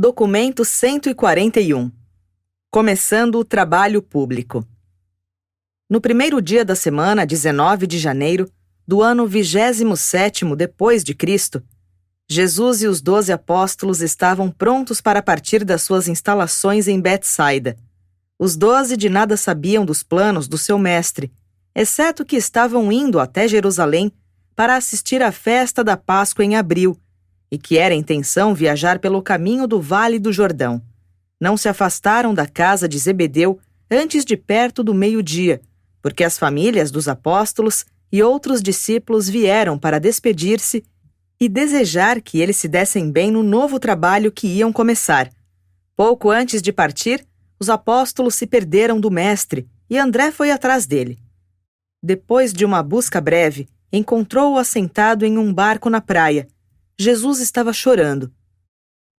Documento 141. Começando o trabalho público. No primeiro dia da semana, 19 de janeiro, do ano 27º depois de Cristo, Jesus e os 12 apóstolos estavam prontos para partir das suas instalações em Betsaida. Os 12 de nada sabiam dos planos do seu mestre, exceto que estavam indo até Jerusalém para assistir à festa da Páscoa em abril, e que era a intenção viajar pelo caminho do Vale do Jordão. Não se afastaram da casa de Zebedeu antes de perto do meio-dia, porque as famílias dos apóstolos e outros discípulos vieram para despedir-se e desejar que eles se dessem bem no novo trabalho que iam começar. Pouco antes de partir, os apóstolos se perderam do mestre e André foi atrás dele. Depois de uma busca breve, encontrou-o assentado em um barco na praia. Jesus estava chorando.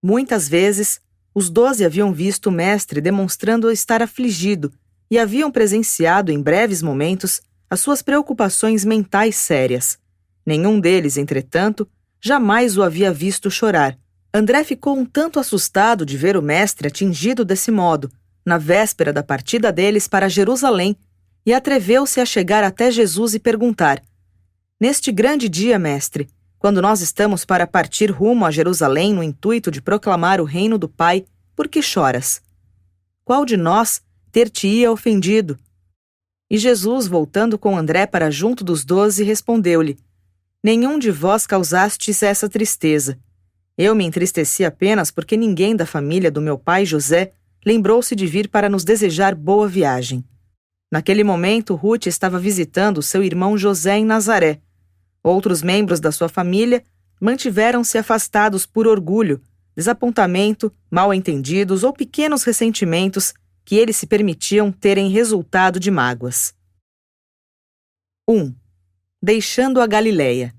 Muitas vezes, os 12 haviam visto o mestre demonstrando estar afligido e haviam presenciado em breves momentos as suas preocupações mentais sérias. Nenhum deles, entretanto, jamais o havia visto chorar. André ficou um tanto assustado de ver o mestre atingido desse modo, na véspera da partida deles para Jerusalém, e atreveu-se a chegar até Jesus e perguntar: "Neste grande dia, mestre, quando nós estamos para partir rumo a Jerusalém no intuito de proclamar o reino do Pai, por que choras? Qual de nós ter-te-ia ofendido?" E Jesus, voltando com André para junto dos 12, respondeu-lhe: "Nenhum de vós causastes essa tristeza. Eu me entristeci apenas porque ninguém da família do meu pai José lembrou-se de vir para nos desejar boa viagem." Naquele momento, Ruth estava visitando seu irmão José em Nazaré. Outros membros da sua família mantiveram-se afastados por orgulho, desapontamento, mal-entendidos ou pequenos ressentimentos que eles se permitiam terem resultado de mágoas. 1. Deixando a Galileia.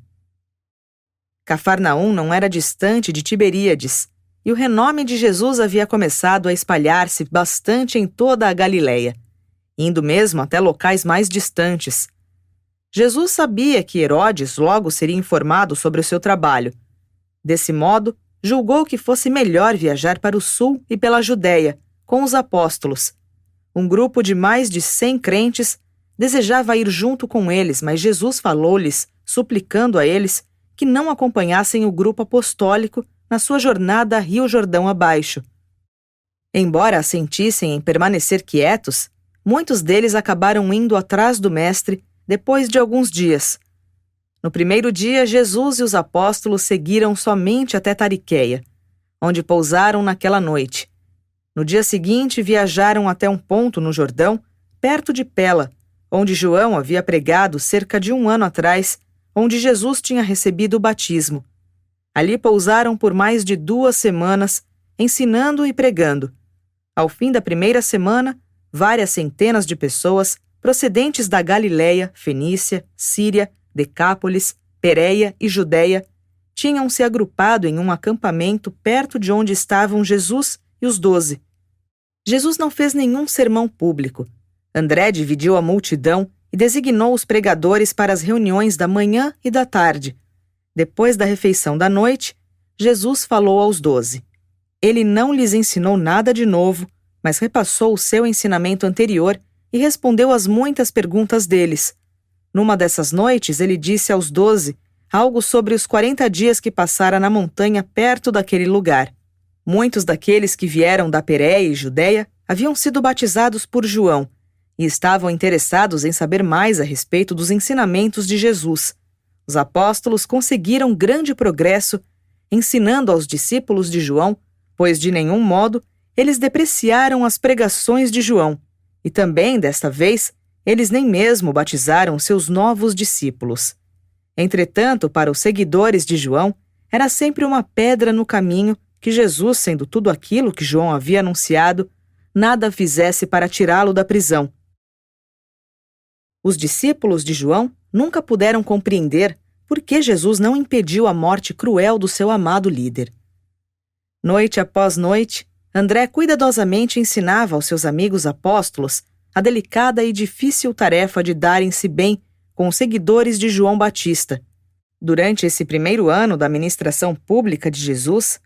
Cafarnaum não era distante de Tiberíades, e o renome de Jesus havia começado a espalhar-se bastante em toda a Galileia, indo mesmo até locais mais distantes. Jesus sabia que Herodes logo seria informado sobre o seu trabalho. Desse modo, julgou que fosse melhor viajar para o sul e pela Judéia, com os apóstolos. Um grupo de mais de 100 crentes desejava ir junto com eles, mas Jesus falou-lhes, suplicando a eles que não acompanhassem o grupo apostólico na sua jornada Rio Jordão abaixo. Embora assentissem em permanecer quietos, muitos deles acabaram indo atrás do mestre depois de alguns dias. No primeiro dia, Jesus e os apóstolos seguiram somente até Tariqueia, onde pousaram naquela noite. No dia seguinte, viajaram até um ponto no Jordão, perto de Pela, onde João havia pregado cerca de 1 ano atrás, onde Jesus tinha recebido o batismo. Ali pousaram por mais de 2 semanas, ensinando e pregando. Ao fim da primeira semana, várias centenas de pessoas procedentes da Galileia, Fenícia, Síria, Decápolis, Pérea e Judéia tinham se agrupado em um acampamento perto de onde estavam Jesus e os 12. Jesus não fez nenhum sermão público. André dividiu a multidão e designou os pregadores para as reuniões da manhã e da tarde. Depois da refeição da noite, Jesus falou aos 12. Ele não lhes ensinou nada de novo, mas repassou o seu ensinamento anterior e respondeu às muitas perguntas deles. Numa dessas noites, ele disse aos 12 algo sobre os 40 dias que passara na montanha perto daquele lugar. Muitos daqueles que vieram da Pérea e Judéia haviam sido batizados por João e estavam interessados em saber mais a respeito dos ensinamentos de Jesus. Os apóstolos conseguiram grande progresso ensinando aos discípulos de João, pois de nenhum modo eles depreciaram as pregações de João. E também, desta vez, eles nem mesmo batizaram seus novos discípulos. Entretanto, para os seguidores de João, era sempre uma pedra no caminho que Jesus, sendo tudo aquilo que João havia anunciado, nada fizesse para tirá-lo da prisão. Os discípulos de João nunca puderam compreender por que Jesus não impediu a morte cruel do seu amado líder. Noite após noite, André cuidadosamente ensinava aos seus amigos apóstolos a delicada e difícil tarefa de darem-se bem com os seguidores de João Batista. Durante esse primeiro ano da ministração pública de Jesus,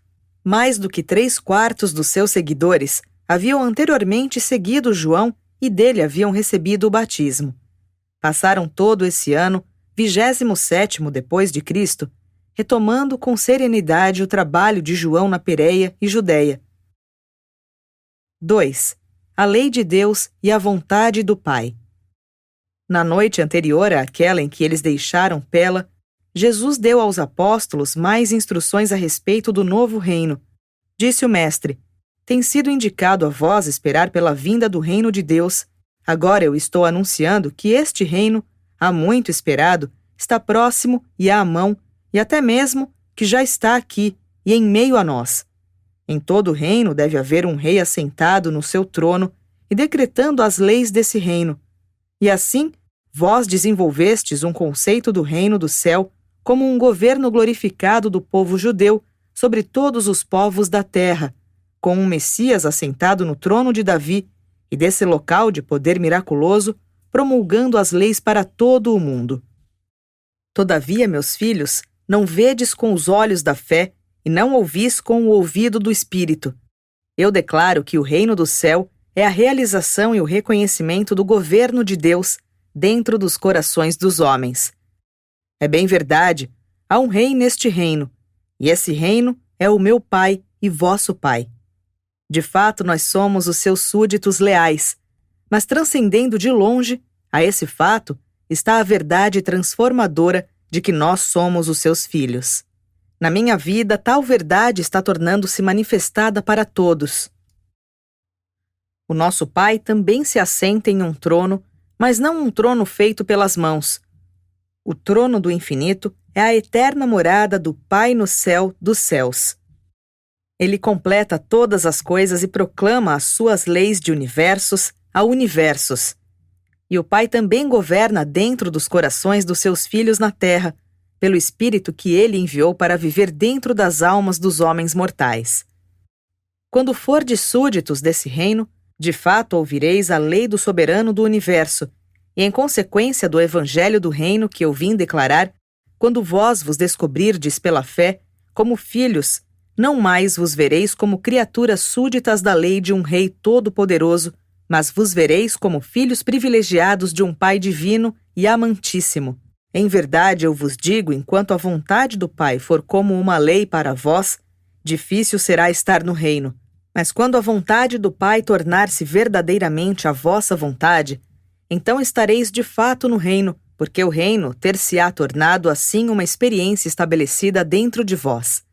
Mais do que 3/4 dos seus seguidores haviam anteriormente seguido João e dele haviam recebido o batismo. Passaram todo esse ano, 27º depois de Cristo, retomando com serenidade o trabalho de João na Pérea e Judéia. 2. A lei de Deus e a vontade do Pai. Na noite anterior àquela em que eles deixaram Pela, Jesus deu aos apóstolos mais instruções a respeito do novo reino. Disse o Mestre: tem sido indicado a vós esperar pela vinda do reino de Deus. Agora eu estou anunciando que este reino, há muito esperado, está próximo e à mão, e até mesmo que já está aqui e em meio a nós. Em todo reino deve haver um rei assentado no seu trono e decretando as leis desse reino. E assim, vós desenvolvestes um conceito do reino do céu como um governo glorificado do povo judeu sobre todos os povos da terra, com um Messias assentado no trono de Davi e desse local de poder miraculoso, promulgando as leis para todo o mundo. Todavia, meus filhos, não vedes com os olhos da fé e não ouvis com o ouvido do Espírito. Eu declaro que o reino do céu é a realização e o reconhecimento do governo de Deus dentro dos corações dos homens. É bem verdade, há um rei neste reino, e esse reino é o meu Pai e vosso Pai. De fato, nós somos os seus súditos leais, mas transcendendo de longe a esse fato está a verdade transformadora de que nós somos os seus filhos. Na minha vida, tal verdade está tornando-se manifestada para todos. O nosso Pai também se assenta em um trono, mas não um trono feito pelas mãos. O trono do infinito é a eterna morada do Pai no céu dos céus. Ele completa todas as coisas e proclama as suas leis de universos a universos. E o Pai também governa dentro dos corações dos seus filhos na terra, pelo Espírito que ele enviou para viver dentro das almas dos homens mortais. Quando fordes súditos desse reino, de fato ouvireis a lei do soberano do universo, e em consequência do evangelho do reino que eu vim declarar, quando vós vos descobrirdes pela fé, como filhos, não mais vos vereis como criaturas súditas da lei de um rei todo-poderoso, mas vos vereis como filhos privilegiados de um Pai divino e amantíssimo. Em verdade, eu vos digo, enquanto a vontade do Pai for como uma lei para vós, difícil será estar no reino. Mas quando a vontade do Pai tornar-se verdadeiramente a vossa vontade, então estareis de fato no reino, porque o reino ter-se-á tornado assim uma experiência estabelecida dentro de vós.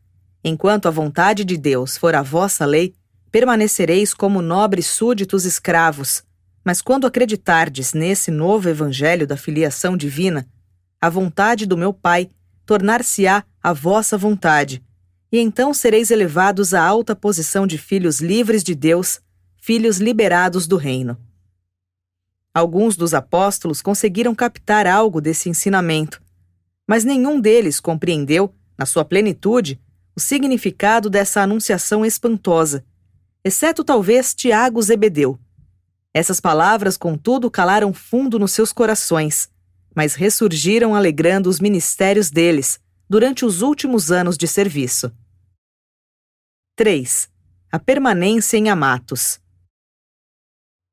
Enquanto a vontade de Deus for a vossa lei, permanecereis como nobres súditos escravos. Mas quando acreditardes nesse novo evangelho da filiação divina, a vontade do meu Pai tornar-se-á a vossa vontade, e então sereis elevados à alta posição de filhos livres de Deus, filhos liberados do reino. Alguns dos apóstolos conseguiram captar algo desse ensinamento, mas nenhum deles compreendeu, na sua plenitude, o significado dessa anunciação espantosa, exceto talvez Tiago Zebedeu. Essas palavras, contudo, calaram fundo nos seus corações, mas ressurgiram alegrando os ministérios deles durante os últimos anos de serviço. 3. A permanência em Amatos.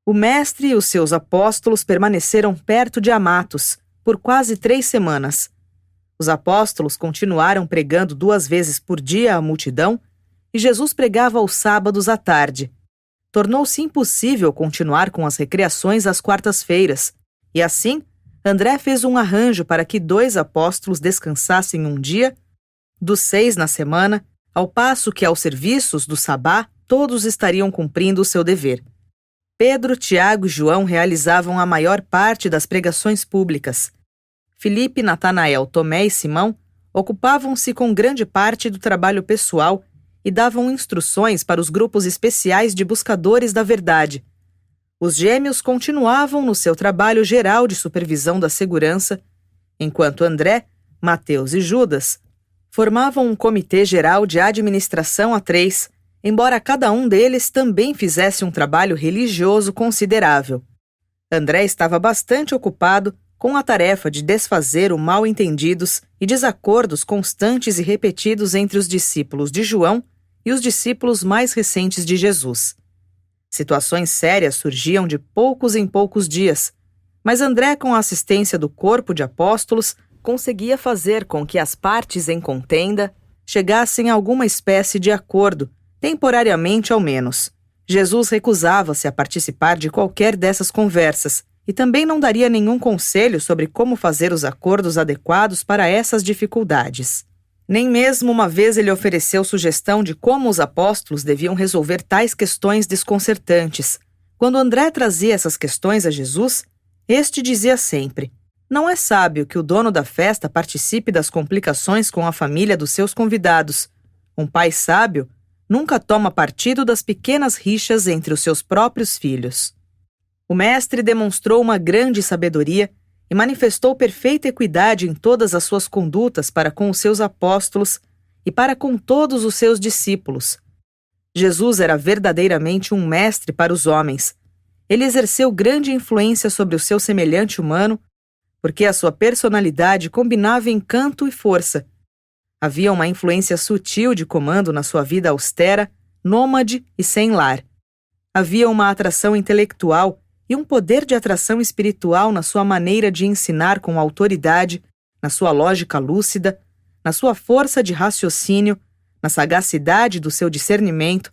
O Mestre e os seus apóstolos permaneceram perto de Amatos por quase 3 semanas. Os apóstolos continuaram pregando 2 vezes por dia à multidão e Jesus pregava aos sábados à tarde. Tornou-se impossível continuar com as recreações às quartas-feiras, e assim, André fez um arranjo para que 2 apóstolos descansassem um dia, dos 6 na semana, ao passo que aos serviços do sabá todos estariam cumprindo o seu dever. Pedro, Tiago e João realizavam a maior parte das pregações públicas. Filipe, Natanael, Tomé e Simão ocupavam-se com grande parte do trabalho pessoal e davam instruções para os grupos especiais de buscadores da verdade. Os gêmeos continuavam no seu trabalho geral de supervisão da segurança, enquanto André, Mateus e Judas formavam um comitê geral de administração a 3, embora cada um deles também fizesse um trabalho religioso considerável. André estava bastante ocupado com a tarefa de desfazer o mal-entendidos e desacordos constantes e repetidos entre os discípulos de João e os discípulos mais recentes de Jesus. Situações sérias surgiam de poucos em poucos dias, mas André, com a assistência do corpo de apóstolos, conseguia fazer com que as partes em contenda chegassem a alguma espécie de acordo, temporariamente ao menos. Jesus recusava-se a participar de qualquer dessas conversas e também não daria nenhum conselho sobre como fazer os acordos adequados para essas dificuldades. Nem mesmo uma vez ele ofereceu sugestão de como os apóstolos deviam resolver tais questões desconcertantes. Quando André trazia essas questões a Jesus, este dizia sempre: "Não é sábio que o dono da festa participe das complicações com a família dos seus convidados. Um pai sábio nunca toma partido das pequenas rixas entre os seus próprios filhos." O mestre demonstrou uma grande sabedoria e manifestou perfeita equidade em todas as suas condutas para com os seus apóstolos e para com todos os seus discípulos. Jesus era verdadeiramente um mestre para os homens. Ele exerceu grande influência sobre o seu semelhante humano, porque a sua personalidade combinava encanto e força. Havia uma influência sutil de comando na sua vida austera, nômade e sem lar. Havia uma atração intelectual e um poder de atração espiritual na sua maneira de ensinar com autoridade, na sua lógica lúcida, na sua força de raciocínio, na sagacidade do seu discernimento,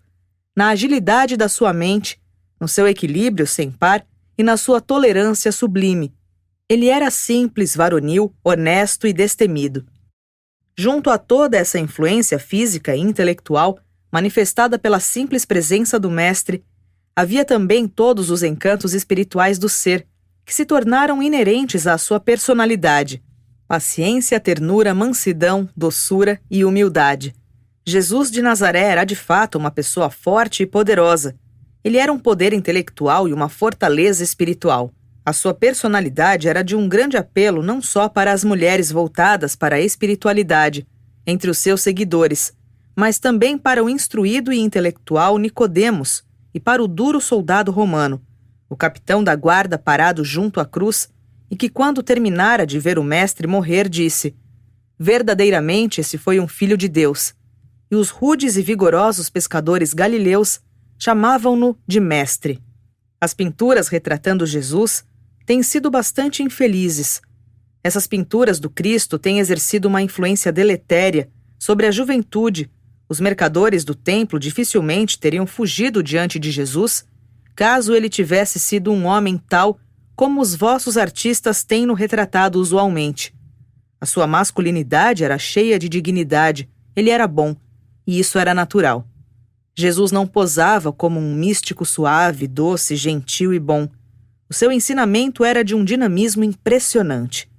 na agilidade da sua mente, no seu equilíbrio sem par e na sua tolerância sublime. Ele era simples, varonil, honesto e destemido. Junto a toda essa influência física e intelectual, manifestada pela simples presença do mestre, havia também todos os encantos espirituais do ser, que se tornaram inerentes à sua personalidade: paciência, ternura, mansidão, doçura e humildade. Jesus de Nazaré era de fato uma pessoa forte e poderosa. Ele era um poder intelectual e uma fortaleza espiritual. A sua personalidade era de um grande apelo não só para as mulheres voltadas para a espiritualidade, entre os seus seguidores, mas também para o instruído e intelectual Nicodemos e para o duro soldado romano, o capitão da guarda parado junto à cruz, e que, quando terminara de ver o mestre morrer, disse: "Verdadeiramente esse foi um filho de Deus." E os rudes e vigorosos pescadores galileus chamavam-no de mestre. As pinturas retratando Jesus têm sido bastante infelizes. Essas pinturas do Cristo têm exercido uma influência deletéria sobre a juventude. Os mercadores do templo dificilmente teriam fugido diante de Jesus, caso ele tivesse sido um homem tal como os vossos artistas têm-no retratado usualmente. A sua masculinidade era cheia de dignidade, ele era bom, e isso era natural. Jesus não posava como um místico suave, doce, gentil e bom. O seu ensinamento era de um dinamismo impressionante.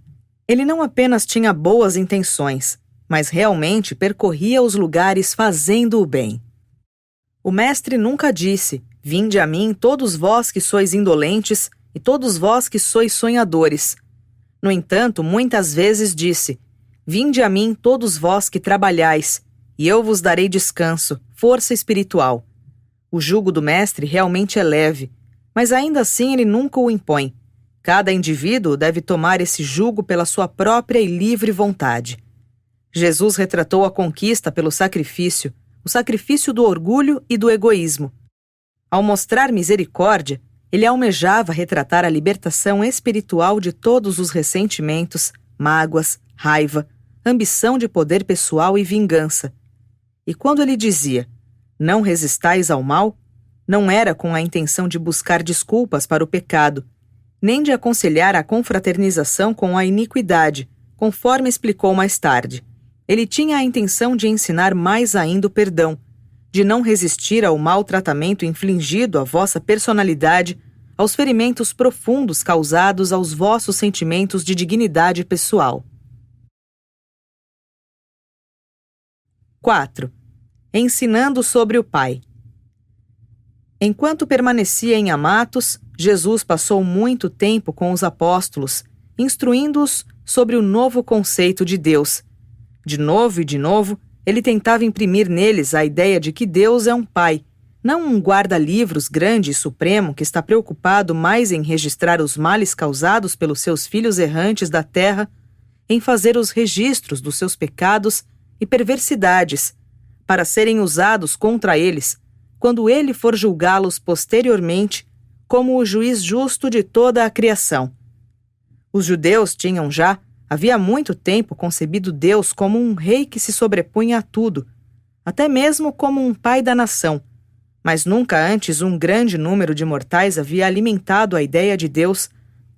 Ele não apenas tinha boas intenções, mas realmente percorria os lugares fazendo o bem. O mestre nunca disse: "Vinde a mim todos vós que sois indolentes e todos vós que sois sonhadores." No entanto, muitas vezes disse: "Vinde a mim todos vós que trabalhais, e eu vos darei descanso, força espiritual." O jugo do mestre realmente é leve, mas ainda assim ele nunca o impõe. Cada indivíduo deve tomar esse jugo pela sua própria e livre vontade. Jesus retratou a conquista pelo sacrifício, o sacrifício do orgulho e do egoísmo. Ao mostrar misericórdia, ele almejava retratar a libertação espiritual de todos os ressentimentos, mágoas, raiva, ambição de poder pessoal e vingança. E quando ele dizia: "Não resistais ao mal", não era com a intenção de buscar desculpas para o pecado, nem de aconselhar a confraternização com a iniquidade, conforme explicou mais tarde. Ele tinha a intenção de ensinar mais ainda o perdão, de não resistir ao mau tratamento infligido à vossa personalidade, aos ferimentos profundos causados aos vossos sentimentos de dignidade pessoal. 4. Ensinando sobre o Pai. Enquanto permanecia em Amatos, Jesus passou muito tempo com os apóstolos, instruindo-os sobre o novo conceito de Deus. De novo e de novo, ele tentava imprimir neles a ideia de que Deus é um pai, não um guarda-livros grande e supremo que está preocupado mais em registrar os males causados pelos seus filhos errantes da terra, em fazer os registros dos seus pecados e perversidades, para serem usados contra eles, quando ele for julgá-los posteriormente como o juiz justo de toda a criação. Os judeus tinham já, havia muito tempo, concebido Deus como um rei que se sobrepunha a tudo, até mesmo como um pai da nação, mas nunca antes um grande número de mortais havia alimentado a ideia de Deus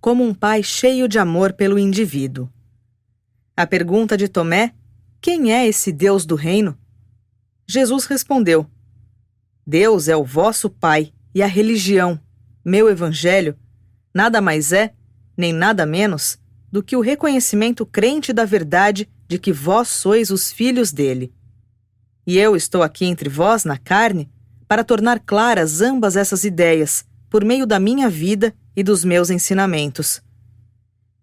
como um pai cheio de amor pelo indivíduo. A pergunta de Tomé, quem é esse Deus do reino? Jesus respondeu, Deus é o vosso Pai e a religião, meu evangelho, nada mais é, nem nada menos, do que o reconhecimento crente da verdade de que vós sois os filhos dele. E eu estou aqui entre vós na carne para tornar claras ambas essas ideias, por meio da minha vida e dos meus ensinamentos.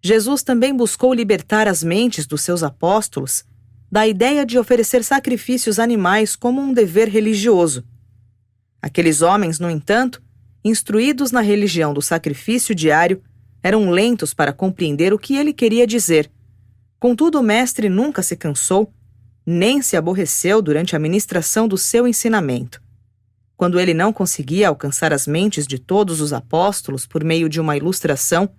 Jesus também buscou libertar as mentes dos seus apóstolos da ideia de oferecer sacrifícios animais como um dever religioso. Aqueles homens, no entanto, instruídos na religião do sacrifício diário, eram lentos para compreender o que ele queria dizer. Contudo, o mestre nunca se cansou, nem se aborreceu durante a ministração do seu ensinamento. Quando ele não conseguia alcançar as mentes de todos os apóstolos por meio de uma ilustração,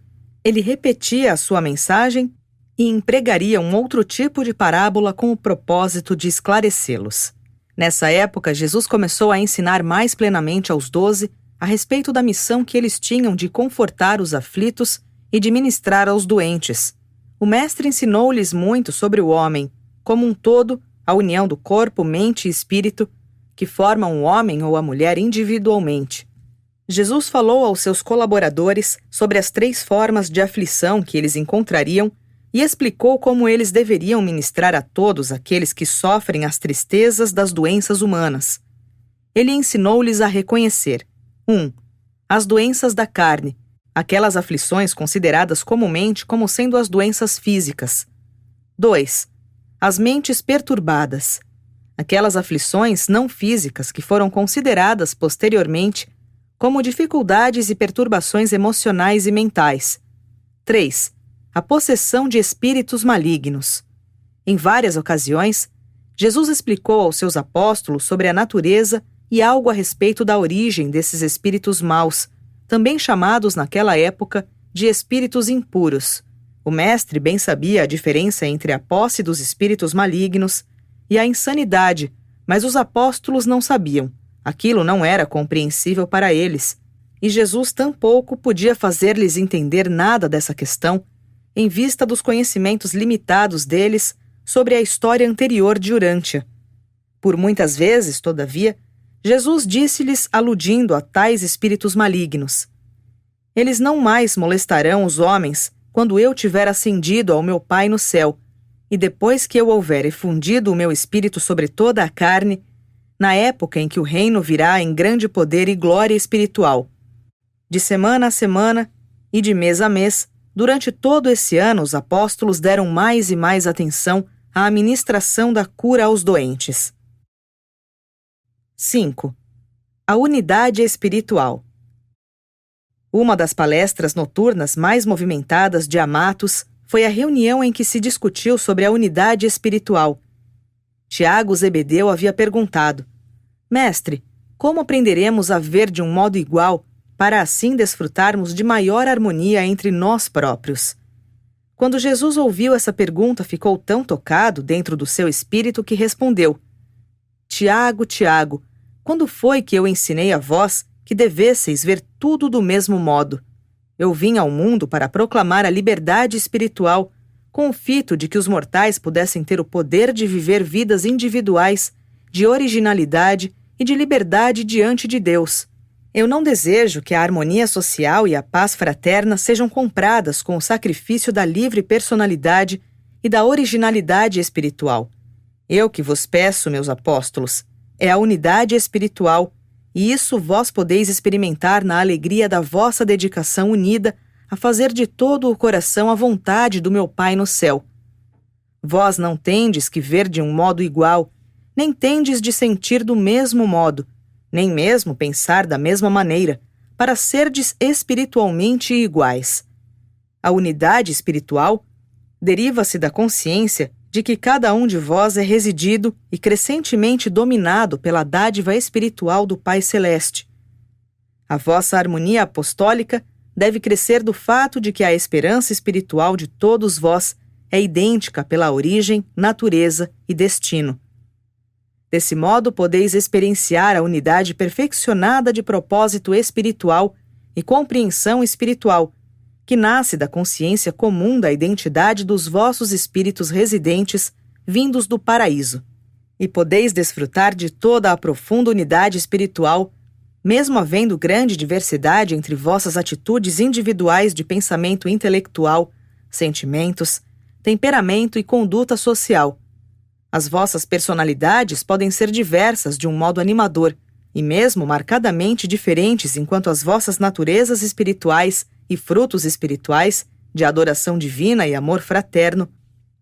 ele repetia a sua mensagem e empregaria um outro tipo de parábola com o propósito de esclarecê-los. Nessa época, Jesus começou a ensinar mais plenamente aos 12 a respeito da missão que eles tinham de confortar os aflitos e de ministrar aos doentes. O mestre ensinou-lhes muito sobre o homem, como um todo, a união do corpo, mente e espírito, que formam o homem ou a mulher individualmente. Jesus falou aos seus colaboradores sobre as 3 formas de aflição que eles encontrariam e explicou como eles deveriam ministrar a todos aqueles que sofrem as tristezas das doenças humanas. Ele ensinou-lhes a reconhecer 1. As doenças da carne, aquelas aflições consideradas comumente como sendo as doenças físicas. 2. As mentes perturbadas, aquelas aflições não físicas que foram consideradas posteriormente como dificuldades e perturbações emocionais e mentais. 3. A possessão de espíritos malignos. Em várias ocasiões, Jesus explicou aos seus apóstolos sobre a natureza e algo a respeito da origem desses espíritos maus, também chamados naquela época de espíritos impuros. O mestre bem sabia a diferença entre a posse dos espíritos malignos e a insanidade, mas os apóstolos não sabiam. Aquilo não era compreensível para eles, e Jesus tampouco podia fazer-lhes entender nada dessa questão, em vista dos conhecimentos limitados deles sobre a história anterior de Urântia. Por muitas vezes, todavia, Jesus disse-lhes aludindo a tais espíritos malignos: Eles não mais molestarão os homens quando eu tiver ascendido ao meu Pai no céu, e depois que eu houver efundido o meu espírito sobre toda a carne, na época em que o reino virá em grande poder e glória espiritual. De semana a semana e de mês a mês, durante todo esse ano, os apóstolos deram mais e mais atenção à ministração da cura aos doentes. 5. A unidade espiritual. Uma das palestras noturnas mais movimentadas de Amatus foi a reunião em que se discutiu sobre a unidade espiritual. Tiago Zebedeu havia perguntado: Mestre, como aprenderemos a ver de um modo igual, para assim desfrutarmos de maior harmonia entre nós próprios? Quando Jesus ouviu essa pergunta, ficou tão tocado dentro do seu espírito que respondeu: Tiago, Tiago, quando foi que eu ensinei a vós que devesseis ver tudo do mesmo modo? Eu vim ao mundo para proclamar a liberdade espiritual, com o fito de que os mortais pudessem ter o poder de viver vidas individuais, de originalidade e de liberdade diante de Deus. Eu não desejo que a harmonia social e a paz fraterna sejam compradas com o sacrifício da livre personalidade e da originalidade espiritual. Eu que vos peço, meus apóstolos, é a unidade espiritual, e isso vós podeis experimentar na alegria da vossa dedicação unida a fazer de todo o coração a vontade do meu Pai no céu. Vós não tendes que ver de um modo igual, nem tendes de sentir do mesmo modo, nem mesmo pensar da mesma maneira, para serdes espiritualmente iguais. A unidade espiritual deriva-se da consciência de que cada um de vós é residido e crescentemente dominado pela dádiva espiritual do Pai Celeste. A vossa harmonia apostólica deve crescer do fato de que a esperança espiritual de todos vós é idêntica pela origem, natureza e destino. Desse modo, podeis experienciar a unidade perfeccionada de propósito espiritual e compreensão espiritual, que nasce da consciência comum da identidade dos vossos espíritos residentes vindos do paraíso. E podeis desfrutar de toda a profunda unidade espiritual, mesmo havendo grande diversidade entre vossas atitudes individuais de pensamento intelectual, sentimentos, temperamento e conduta social. As vossas personalidades podem ser diversas de um modo animador, e mesmo marcadamente diferentes enquanto as vossas naturezas espirituais e frutos espirituais, de adoração divina e amor fraterno,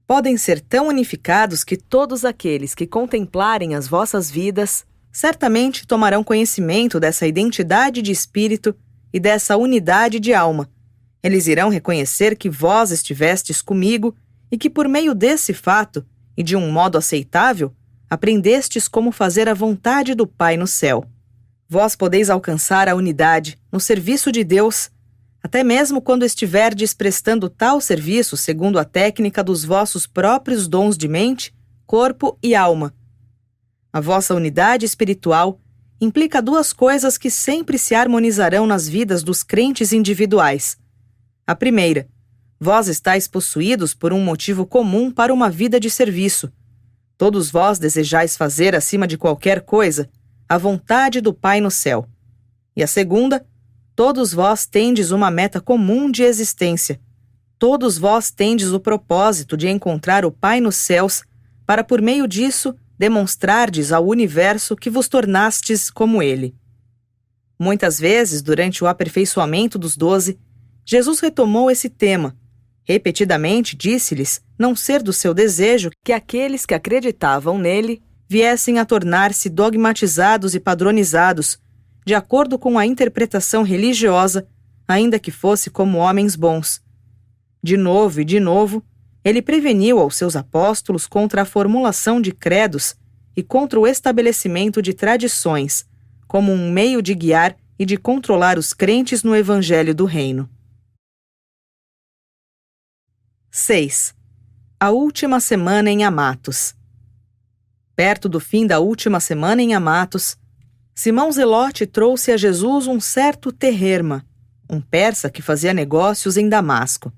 podem ser tão unificados que todos aqueles que contemplarem as vossas vidas certamente tomarão conhecimento dessa identidade de espírito e dessa unidade de alma. Eles irão reconhecer que vós estivestes comigo e que por meio desse fato, e de um modo aceitável, aprendestes como fazer a vontade do Pai no céu. Vós podeis alcançar a unidade no serviço de Deus, até mesmo quando estiverdes prestando tal serviço segundo a técnica dos vossos próprios dons de mente, corpo e alma. A vossa unidade espiritual implica duas coisas que sempre se harmonizarão nas vidas dos crentes individuais. A primeira, vós estáis possuídos por um motivo comum para uma vida de serviço. Todos vós desejais fazer, acima de qualquer coisa, a vontade do Pai no céu. E a segunda, todos vós tendes uma meta comum de existência. Todos vós tendes o propósito de encontrar o Pai nos céus, para por meio disso demonstrardes ao universo que vos tornastes como Ele. Muitas vezes, durante o aperfeiçoamento dos 12, Jesus retomou esse tema. Repetidamente disse-lhes não ser do seu desejo que aqueles que acreditavam nele viessem a tornar-se dogmatizados e padronizados, de acordo com a interpretação religiosa, ainda que fosse como homens bons. De novo e de novo, ele preveniu aos seus apóstolos contra a formulação de credos e contra o estabelecimento de tradições, como um meio de guiar e de controlar os crentes no Evangelho do Reino. 6. A última semana em Amatos. Perto do fim da última semana em Amatos, Simão Zelote trouxe a Jesus um certo Terherma, um persa que fazia negócios em Damasco.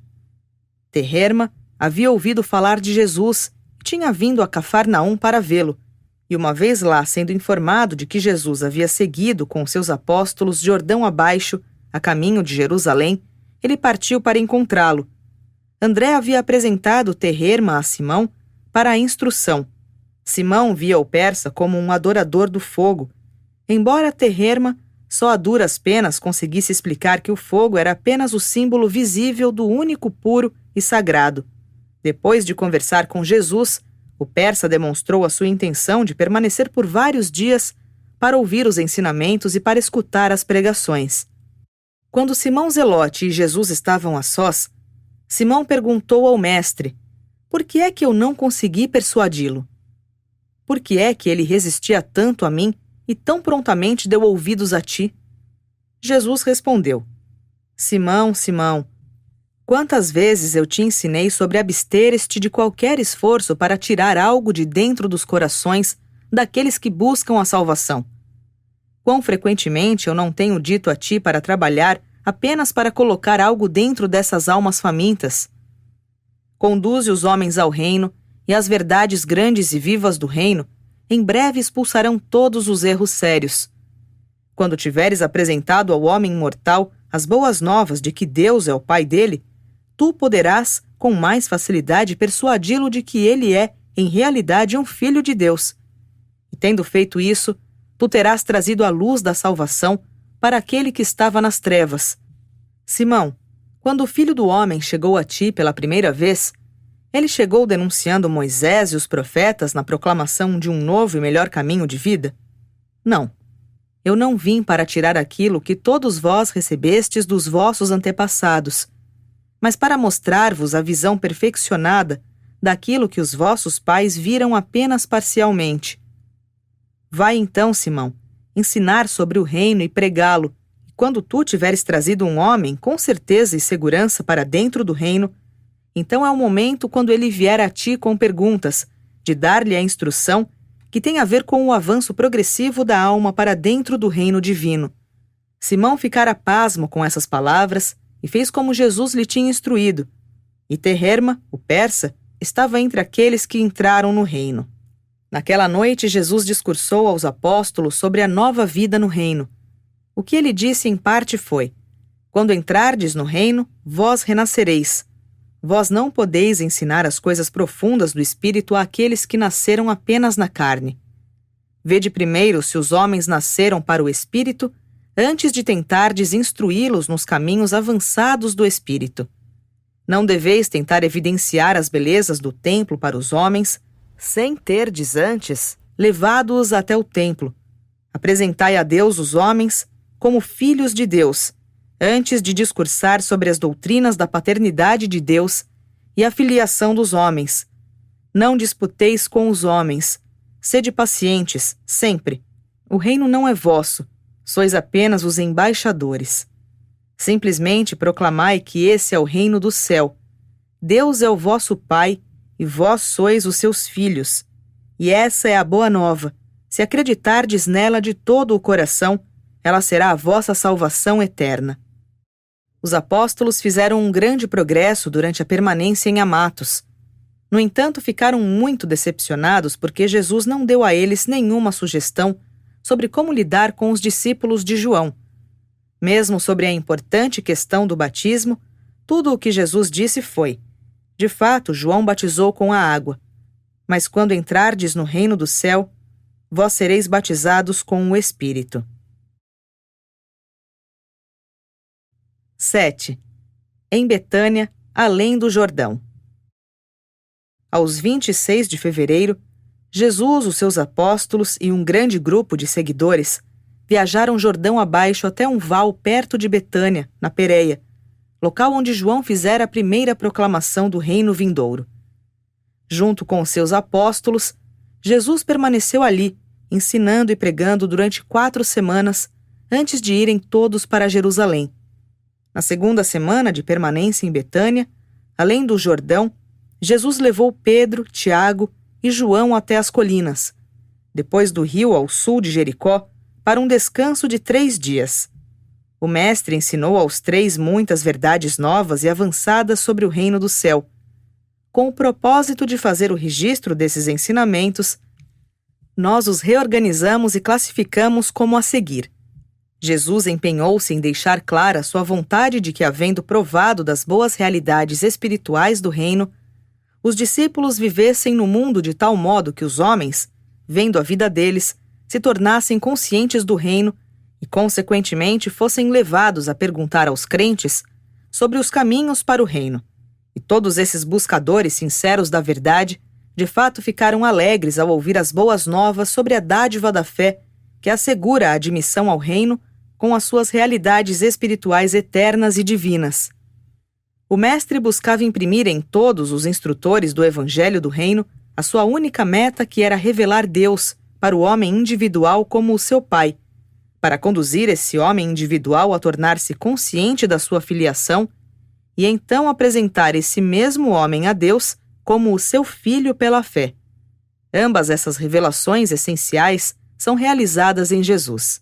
Terherma havia ouvido falar de Jesus e tinha vindo a Cafarnaum para vê-lo, e uma vez lá sendo informado de que Jesus havia seguido com seus apóstolos Jordão abaixo, a caminho de Jerusalém, ele partiu para encontrá-lo. André havia apresentado Terherma a Simão para a instrução. Simão via o persa como um adorador do fogo, embora Terherma só a duras penas conseguisse explicar que o fogo era apenas o símbolo visível do único puro e sagrado. Depois de conversar com Jesus, o persa demonstrou a sua intenção de permanecer por vários dias para ouvir os ensinamentos e para escutar as pregações. Quando Simão Zelote e Jesus estavam a sós, Simão perguntou ao mestre: por que é que eu não consegui persuadi-lo? Por que é que ele resistia tanto a mim e tão prontamente deu ouvidos a ti? Jesus respondeu: Simão, Simão, quantas vezes eu te ensinei sobre abster-te de qualquer esforço para tirar algo de dentro dos corações daqueles que buscam a salvação? Quão frequentemente eu não tenho dito a ti para trabalhar apenas para colocar algo dentro dessas almas famintas? Conduze os homens ao reino, e as verdades grandes e vivas do reino em breve expulsarão todos os erros sérios. Quando tiveres apresentado ao homem mortal as boas novas de que Deus é o Pai dele, tu poderás, com mais facilidade, persuadi-lo de que ele é, em realidade, um filho de Deus. E tendo feito isso, tu terás trazido a luz da salvação para aquele que estava nas trevas. Simão, quando o Filho do Homem chegou a ti pela primeira vez, ele chegou denunciando Moisés e os profetas na proclamação de um novo e melhor caminho de vida? Não. Eu não vim para tirar aquilo que todos vós recebestes dos vossos antepassados, mas para mostrar-vos a visão perfeccionada daquilo que os vossos pais viram apenas parcialmente. Vai então, Simão, ensinar sobre o reino e pregá-lo, e quando tu tiveres trazido um homem com certeza e segurança para dentro do reino, então é o momento quando ele vier a ti com perguntas, de dar-lhe a instrução que tem a ver com o avanço progressivo da alma para dentro do reino divino. Simão ficara pasmo com essas palavras e fez como Jesus lhe tinha instruído, e Terherma, o persa, estava entre aqueles que entraram no reino. Naquela noite, Jesus discursou aos apóstolos sobre a nova vida no reino. O que ele disse em parte foi: quando entrardes no reino, vós renascereis. Vós não podeis ensinar as coisas profundas do Espírito àqueles que nasceram apenas na carne. Vede primeiro se os homens nasceram para o Espírito, antes de tentardes instruí-los nos caminhos avançados do Espírito. Não deveis tentar evidenciar as belezas do templo para os homens, sem terdes antes levado-os até o templo. Apresentai a Deus os homens como filhos de Deus, antes de discursar sobre as doutrinas da paternidade de Deus e a filiação dos homens. Não disputeis com os homens. Sede pacientes, sempre. O reino não é vosso, sois apenas os embaixadores. Simplesmente proclamai que esse é o reino do céu. Deus é o vosso Pai, e vós sois os seus filhos. E essa é a boa nova. Se acreditardes nela de todo o coração, ela será a vossa salvação eterna. Os apóstolos fizeram um grande progresso durante a permanência em Amatos. No entanto, ficaram muito decepcionados porque Jesus não deu a eles nenhuma sugestão sobre como lidar com os discípulos de João. Mesmo sobre a importante questão do batismo, tudo o que Jesus disse foi: de fato, João batizou com a água, mas quando entrardes no reino do céu, vós sereis batizados com o Espírito. 7. Em Betânia, além do Jordão. Aos 26 de fevereiro, Jesus, os seus apóstolos e um grande grupo de seguidores viajaram Jordão abaixo até um val perto de Betânia, na Pérea, local onde João fizera a primeira proclamação do reino vindouro. Junto com os seus apóstolos, Jesus permaneceu ali, ensinando e pregando durante 4 semanas, antes de irem todos para Jerusalém. Na segunda semana de permanência em Betânia, além do Jordão, Jesus levou Pedro, Tiago e João até as colinas, depois do rio ao sul de Jericó, para um descanso de 3 dias. O Mestre ensinou aos 3 muitas verdades novas e avançadas sobre o reino do céu. Com o propósito de fazer o registro desses ensinamentos, nós os reorganizamos e classificamos como a seguir. Jesus empenhou-se em deixar clara sua vontade de que, havendo provado das boas realidades espirituais do reino, os discípulos vivessem no mundo de tal modo que os homens, vendo a vida deles, se tornassem conscientes do reino e, consequentemente, fossem levados a perguntar aos crentes sobre os caminhos para o reino. E todos esses buscadores sinceros da verdade, de fato, ficaram alegres ao ouvir as boas novas sobre a dádiva da fé que assegura a admissão ao reino com as suas realidades espirituais eternas e divinas. O Mestre buscava imprimir em todos os instrutores do Evangelho do Reino a sua única meta, que era revelar Deus para o homem individual como o seu Pai, para conduzir esse homem individual a tornar-se consciente da sua filiação e então apresentar esse mesmo homem a Deus como o seu Filho pela fé. Ambas essas revelações essenciais são realizadas em Jesus.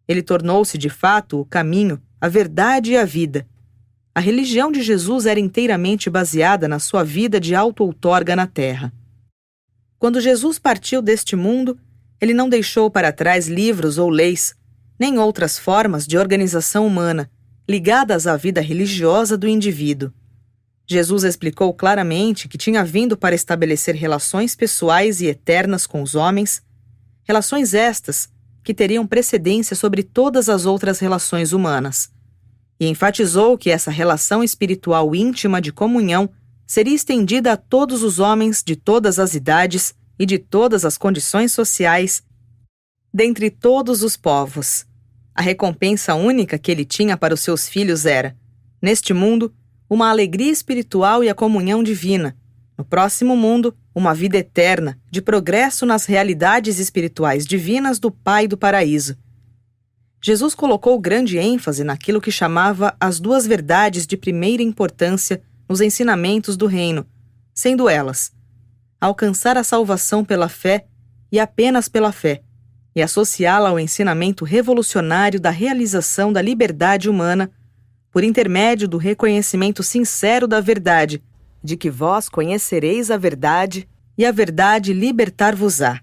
Ele tornou-se de fato o caminho, a verdade e a vida. A religião de Jesus era inteiramente baseada na sua vida de auto-outorga na terra. Quando Jesus partiu deste mundo, ele não deixou para trás livros ou leis, nem outras formas de organização humana, ligadas à vida religiosa do indivíduo. Jesus explicou claramente que tinha vindo para estabelecer relações pessoais e eternas com os homens, relações estas que teriam precedência sobre todas as outras relações humanas, e enfatizou que essa relação espiritual íntima de comunhão seria estendida a todos os homens de todas as idades e de todas as condições sociais, dentre todos os povos. A recompensa única que ele tinha para os seus filhos era, neste mundo, uma alegria espiritual e a comunhão divina, No próximo mundo, uma vida eterna, de progresso nas realidades espirituais divinas do Pai do Paraíso. Jesus colocou grande ênfase naquilo que chamava as duas verdades de primeira importância nos ensinamentos do reino, sendo elas: alcançar a salvação pela fé e apenas pela fé, e associá-la ao ensinamento revolucionário da realização da liberdade humana por intermédio do reconhecimento sincero da verdade, de que vós conhecereis a verdade e a verdade libertar-vos-á.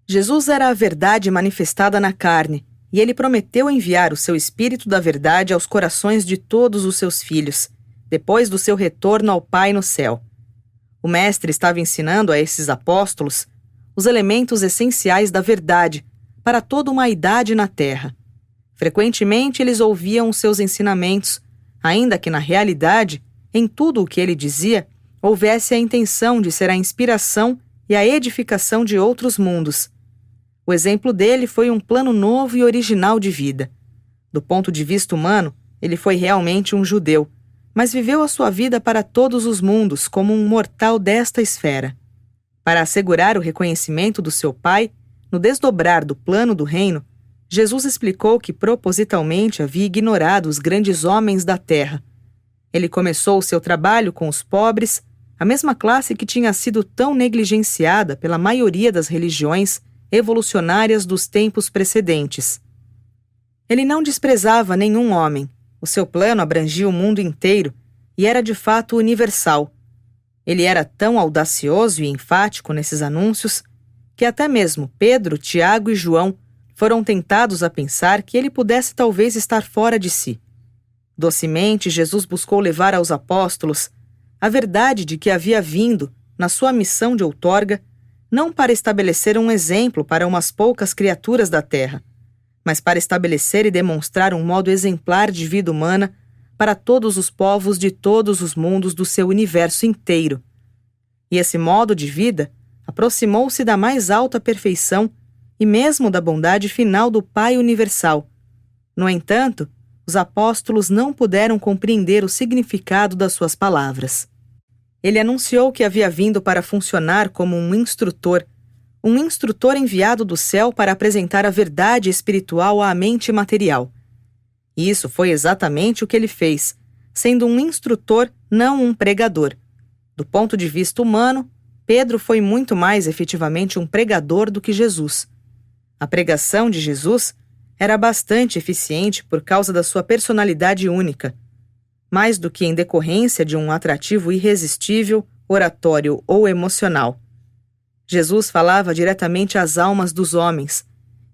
Jesus era a verdade manifestada na carne, e ele prometeu enviar o seu Espírito da verdade aos corações de todos os seus filhos, depois do seu retorno ao Pai no céu. O Mestre estava ensinando a esses apóstolos os elementos essenciais da verdade para toda uma idade na terra. Frequentemente eles ouviam os seus ensinamentos, ainda que na realidade, em tudo o que ele dizia, houvesse a intenção de ser a inspiração e a edificação de outros mundos. O exemplo dele foi um plano novo e original de vida. Do ponto de vista humano, ele foi realmente um judeu, mas viveu a sua vida para todos os mundos como um mortal desta esfera. Para assegurar o reconhecimento do seu Pai, no desdobrar do plano do reino, Jesus explicou que propositalmente havia ignorado os grandes homens da terra. Ele começou o seu trabalho com os pobres, a mesma classe que tinha sido tão negligenciada pela maioria das religiões evolucionárias dos tempos precedentes. Ele não desprezava nenhum homem. O seu plano abrangia o mundo inteiro e era de fato universal. Ele era tão audacioso e enfático nesses anúncios que até mesmo Pedro, Tiago e João foram tentados a pensar que ele pudesse talvez estar fora de si. Docemente, Jesus buscou levar aos apóstolos a verdade de que havia vindo, na sua missão de outorga, não para estabelecer um exemplo para umas poucas criaturas da terra, mas para estabelecer e demonstrar um modo exemplar de vida humana para todos os povos de todos os mundos do seu universo inteiro. E esse modo de vida aproximou-se da mais alta perfeição e mesmo da bondade final do Pai Universal. No entanto, os apóstolos não puderam compreender o significado das suas palavras. Ele anunciou que havia vindo para funcionar como um instrutor enviado do céu para apresentar a verdade espiritual à mente material. E isso foi exatamente o que ele fez, sendo um instrutor, não um pregador. Do ponto de vista humano, Pedro foi muito mais efetivamente um pregador do que Jesus. A pregação de Jesus era bastante eficiente por causa da sua personalidade única, mais do que em decorrência de um atrativo irresistível, oratório ou emocional. Jesus falava diretamente às almas dos homens.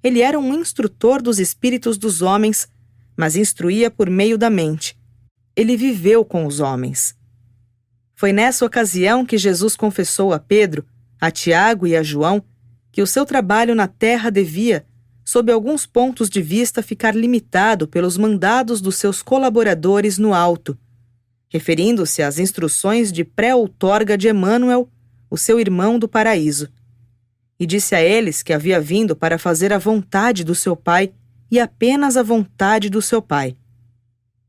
Ele era um instrutor dos espíritos dos homens, mas instruía por meio da mente. Ele viveu com os homens. Foi nessa ocasião que Jesus confessou a Pedro, a Tiago e a João que o seu trabalho na terra devia, sob alguns pontos de vista, ficar limitado pelos mandados dos seus colaboradores no alto, referindo-se às instruções de pré-outorga de Emmanuel, o seu irmão do paraíso. E disse a eles que havia vindo para fazer a vontade do seu Pai e apenas a vontade do seu Pai.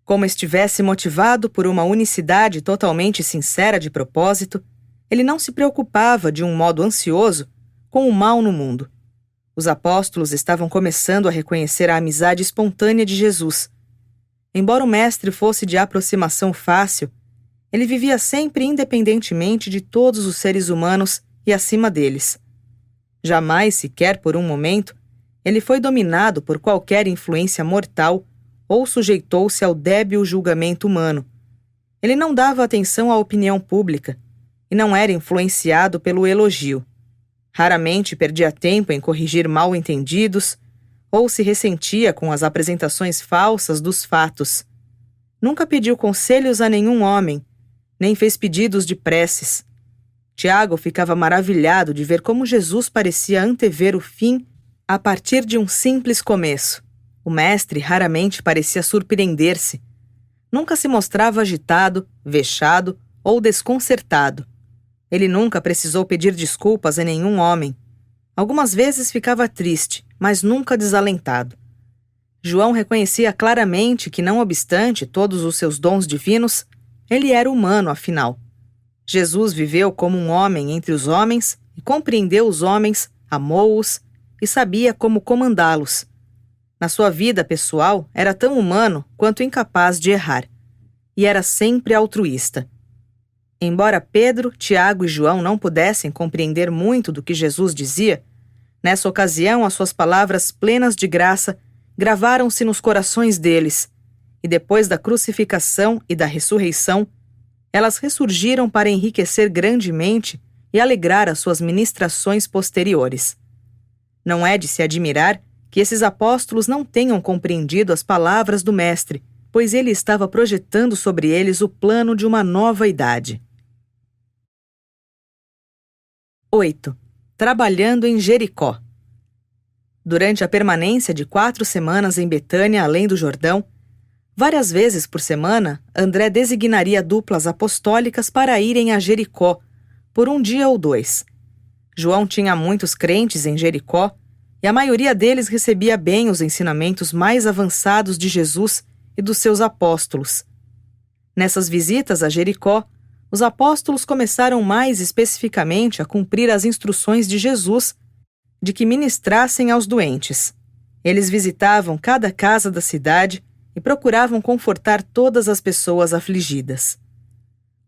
Como estivesse motivado por uma unicidade totalmente sincera de propósito, ele não se preocupava de um modo ansioso com o mal no mundo. Os apóstolos estavam começando a reconhecer a amizade espontânea de Jesus. Embora o mestre fosse de aproximação fácil, ele vivia sempre independentemente de todos os seres humanos e acima deles. Jamais, sequer por um momento, ele foi dominado por qualquer influência mortal ou sujeitou-se ao débil julgamento humano. Ele não dava atenção à opinião pública e não era influenciado pelo elogio. Raramente perdia tempo em corrigir mal-entendidos ou se ressentia com as apresentações falsas dos fatos. Nunca pediu conselhos a nenhum homem, nem fez pedidos de preces. Tiago ficava maravilhado de ver como Jesus parecia antever o fim a partir de um simples começo. O mestre raramente parecia surpreender-se. Nunca se mostrava agitado, vexado ou desconcertado. Ele nunca precisou pedir desculpas a nenhum homem. Algumas vezes ficava triste, mas nunca desalentado. João reconhecia claramente que, não obstante todos os seus dons divinos, ele era humano, afinal. Jesus viveu como um homem entre os homens e compreendeu os homens, amou-os e sabia como comandá-los. Na sua vida pessoal, era tão humano quanto incapaz de errar. E era sempre altruísta. Embora Pedro, Tiago e João não pudessem compreender muito do que Jesus dizia, nessa ocasião as suas palavras plenas de graça gravaram-se nos corações deles, e depois da crucificação e da ressurreição, elas ressurgiram para enriquecer grandemente e alegrar as suas ministrações posteriores. Não é de se admirar que esses apóstolos não tenham compreendido as palavras do Mestre, pois ele estava projetando sobre eles o plano de uma nova idade. 8. Trabalhando em Jericó. Durante a permanência de 4 semanas em Betânia, além do Jordão, várias vezes por semana, André designaria duplas apostólicas para irem a Jericó, por um dia ou 2. João tinha muitos crentes em Jericó, e a maioria deles recebia bem os ensinamentos mais avançados de Jesus e dos seus apóstolos. Nessas visitas a Jericó, os apóstolos começaram mais especificamente a cumprir as instruções de Jesus de que ministrassem aos doentes. Eles visitavam cada casa da cidade e procuravam confortar todas as pessoas afligidas.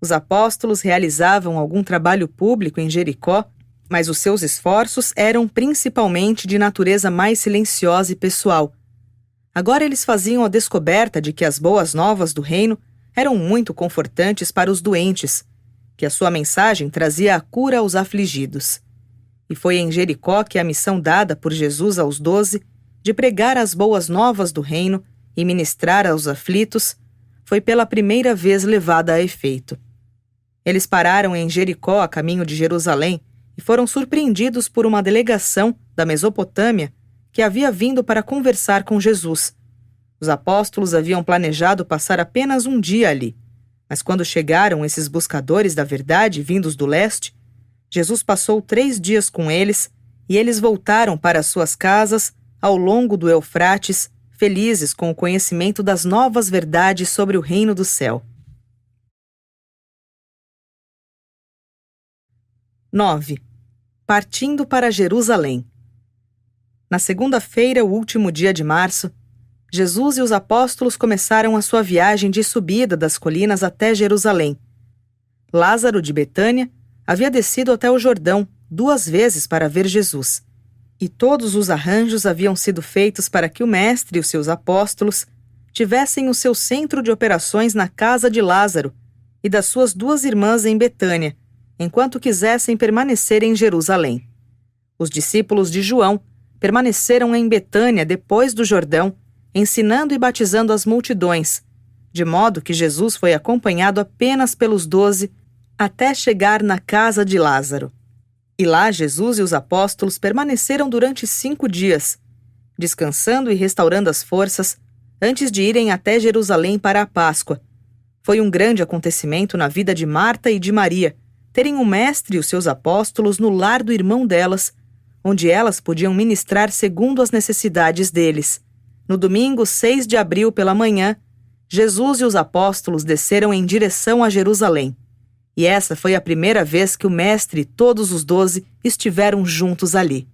Os apóstolos realizavam algum trabalho público em Jericó, mas os seus esforços eram principalmente de natureza mais silenciosa e pessoal. Agora eles faziam a descoberta de que as boas novas do reino eram muito confortantes para os doentes, que a sua mensagem trazia a cura aos afligidos. E foi em Jericó que a missão dada por Jesus aos 12, de pregar as boas novas do reino e ministrar aos aflitos, foi pela primeira vez levada a efeito. Eles pararam em Jericó a caminho de Jerusalém e foram surpreendidos por uma delegação da Mesopotâmia que havia vindo para conversar com Jesus. Os apóstolos haviam planejado passar apenas um dia ali, mas quando chegaram esses buscadores da verdade vindos do leste, Jesus passou 3 dias com eles e eles voltaram para suas casas ao longo do Eufrates, felizes com o conhecimento das novas verdades sobre o reino do céu. 9. Partindo para Jerusalém. Na segunda-feira, o último dia de março, Jesus e os apóstolos começaram a sua viagem de subida das colinas até Jerusalém. Lázaro de Betânia havia descido até o Jordão 2 vezes para ver Jesus, e todos os arranjos haviam sido feitos para que o Mestre e os seus apóstolos tivessem o seu centro de operações na casa de Lázaro e das suas 2 irmãs em Betânia, enquanto quisessem permanecer em Jerusalém. Os discípulos de João permaneceram em Betânia depois do Jordão, ensinando e batizando as multidões, de modo que Jesus foi acompanhado apenas pelos 12 até chegar na casa de Lázaro. E lá Jesus e os apóstolos permaneceram durante 5 dias, descansando e restaurando as forças, antes de irem até Jerusalém para a Páscoa. Foi um grande acontecimento na vida de Marta e de Maria, terem o Mestre e os seus apóstolos no lar do irmão delas, onde elas podiam ministrar segundo as necessidades deles. No domingo 6 de abril pela manhã, Jesus e os apóstolos desceram em direção a Jerusalém. E essa foi a primeira vez que o Mestre e todos os 12 estiveram juntos ali.